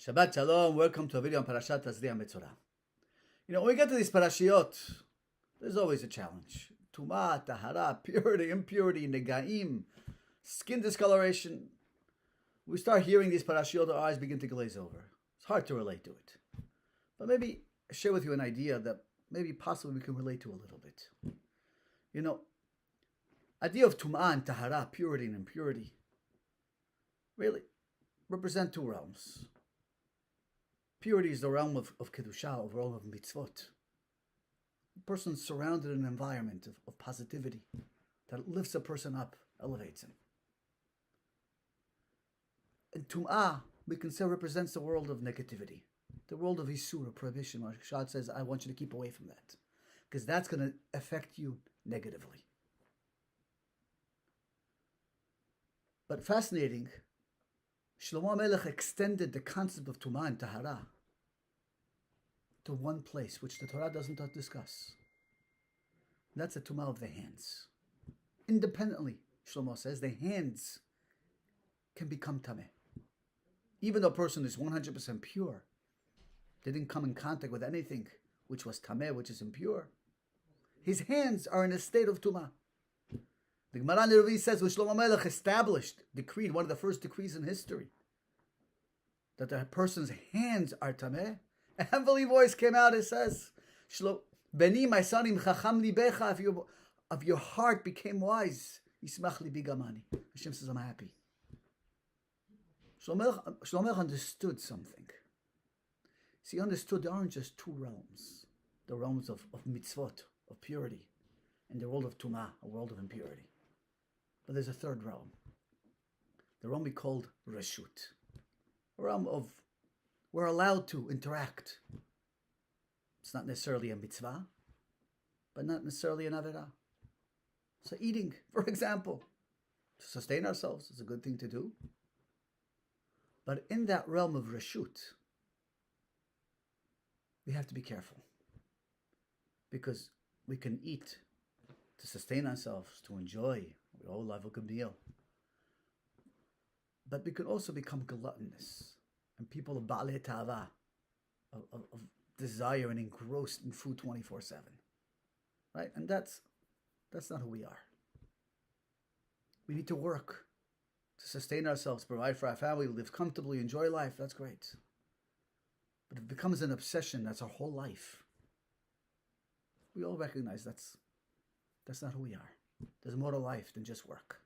Shabbat Shalom, welcome to a video on Parashat Tazria Metzora. When we get to these parashiot, there's always a challenge. Tumah, tahara, purity, impurity, negaim, skin discoloration. We start hearing these parashiot, our eyes begin to glaze over. It's hard to relate to it. But maybe share with you an idea that maybe possibly we can relate to a little bit. Idea of tumah and tahara, purity and impurity, really represent two realms. Purity is the realm of Kedushah, the realm of mitzvot. A person surrounded in an environment of positivity that lifts a person up, elevates him. And Tum'ah, we can say, represents the world of negativity, the world of Isur, prohibition. Parashat says, I want you to keep away from that, because that's going to affect you negatively. But fascinating, Shlomo Melech extended the concept of Tum'ah and Tahara to one place, which the Torah doesn't discuss. And that's the Tum'ah of the hands. Independently, Shlomo says, the hands can become Tameh. Even though a person is 100% pure, they didn't come in contact with anything which was Tameh, which is impure, his hands are in a state of Tum'ah. The Gemara in Revi says, when Shlomo Melech decreed, one of the first decrees in history, that the person's hands are tameh, a heavenly voice came out. It says, Beni, my son, im chacham libecha, if your heart became wise, yismach libi gamani. Hashem says, I'm happy. Shlomo Melech understood something. See, he understood there aren't just two realms, the realms of mitzvot, of purity, and the world of tumah, a world of impurity. But there's a third realm, the realm we called Reshut, a realm of we're allowed to interact. It's not necessarily a mitzvah, but not necessarily an averah. So eating, for example, to sustain ourselves is a good thing to do. But in that realm of Reshut, we have to be careful, because we can eat to sustain ourselves, to enjoy. We all love a good meal. But we can also become gluttonous, and people of Ba'alei Ta'ava, of desire and engrossed in food 24/7. Right? And that's not who we are. We need to work to sustain ourselves, provide for our family, live comfortably, enjoy life. That's great. But if it becomes an obsession, that's our whole life. We all recognize that's not who we are. There's more to life than just work.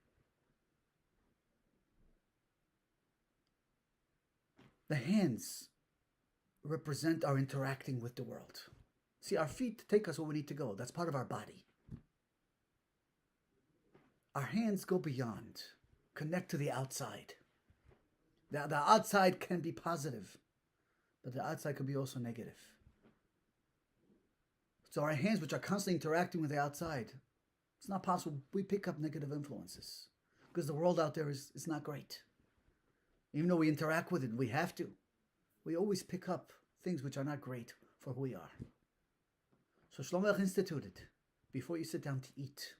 The hands represent our interacting with the world. See, our feet take us where we need to go. That's part of our body. Our hands go beyond, connect to the outside. The outside can be positive, but the outside can be also negative. So our hands, which are constantly interacting with the outside, it's not possible. We pick up negative influences because the world out there is not great. Even though we interact with it, we have to. We always pick up things which are not great for who we are. So Shlomo Melech instituted, before you sit down to eat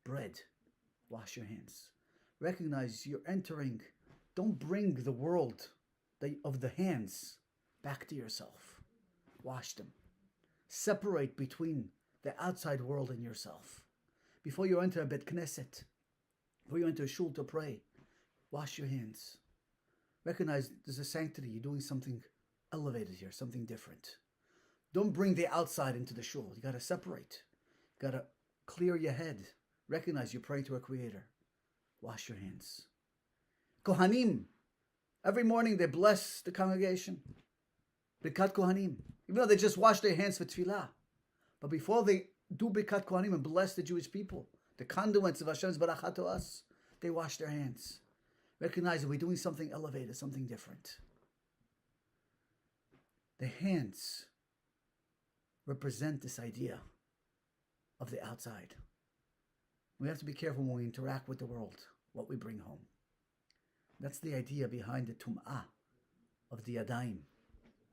bread, wash your hands. Recognize you're entering. Don't bring the world of the hands back to yourself. Wash them. Separate between the outside world and yourself. Before you enter a Bet Knesset, before you enter a shul to pray, wash your hands. Recognize there's a sanctity. You're doing something elevated here, something different. Don't bring the outside into the shul. You got to separate. You got to clear your head. Recognize you're praying to a creator. Wash your hands. Kohanim, every morning they bless the congregation. Birkat Kohanim. Even though they just wash their hands for tefillah. But before they do Birkat Kohanim and bless the Jewish people, the conduits of Hashem's Barachat to us, they wash their hands. Recognize that we're doing something elevated, something different. The hands represent this idea of the outside. We have to be careful when we interact with the world, what we bring home. That's the idea behind the Tum'ah of the Yadayim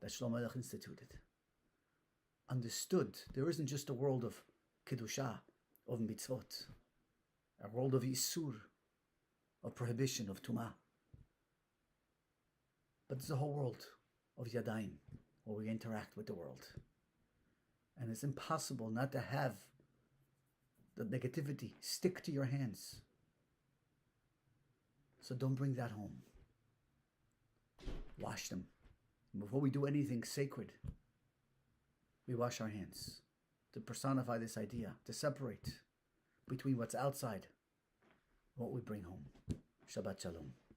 that Shlomo Melech instituted. Understood, there isn't just a world of Kedushah, of mitzvot, a world of Isur, of prohibition, of Tumah. But there's a whole world of Yadayim, where we interact with the world. And it's impossible not to have the negativity stick to your hands. So don't bring that home. Wash them. Before we do anything sacred, we wash our hands to personify this idea, to separate between what's outside and what we bring home. Shabbat Shalom.